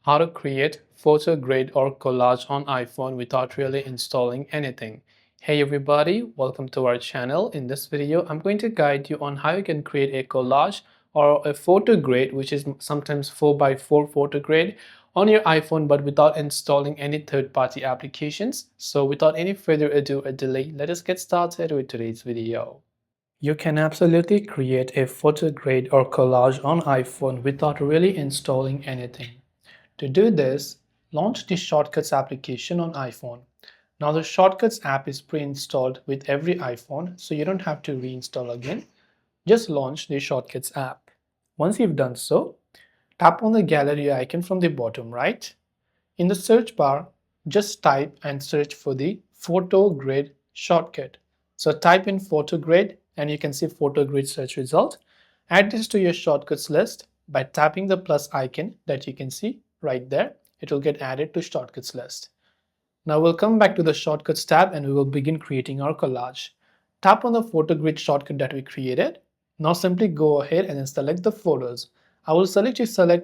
How to create photo grid or collage on iPhone without really installing anything. Hey everybody, welcome to our channel. In this video, I'm going to guide you on how you can create a collage or a photo grid, which is sometimes 4x4 photo grid on your iPhone, but without installing any third-party applications. So without any further ado or delay, let us get started with today's video. You can absolutely create a photo grid or collage on iPhone without really installing anything. To do this, launch the Shortcuts application on iPhone. Now the Shortcuts app is pre-installed with every iPhone, so you don't have to reinstall again. Just launch the Shortcuts app. Once you've done so, tap on the gallery icon from the bottom right. In the search bar, just type and search for the Photo Grid shortcut. So type in Photo Grid and you can see Photo Grid search result. Add this to your shortcuts list by tapping the plus icon that you can see right there. It will get added to shortcuts list. Now we'll come back to the shortcuts tab and we will begin creating our collage. Tap on the photo grid shortcut that we created. Now simply go ahead and then select the photos. I will select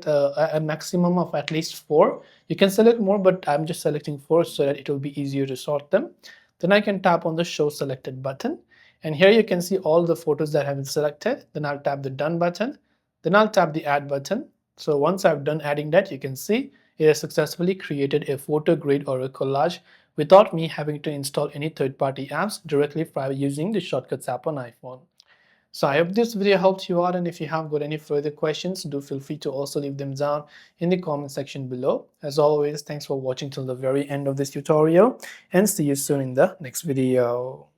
a maximum of at least 4. You can select more, but I'm just selecting 4 so that it will be easier to sort them. Then I can tap on the show selected button. And here you can see all the photos that have been selected. Then I'll tap the done button. Then I'll tap the add button. So once I've done adding that, you can see it has successfully created a photo grid or a collage without me having to install any third-party apps directly by using the Shortcuts app on iPhone. So I hope this video helped you out, and if you have got any further questions, do feel free to also leave them down in the comment section below. As always, thanks for watching till the very end of this tutorial and see you soon in the next video.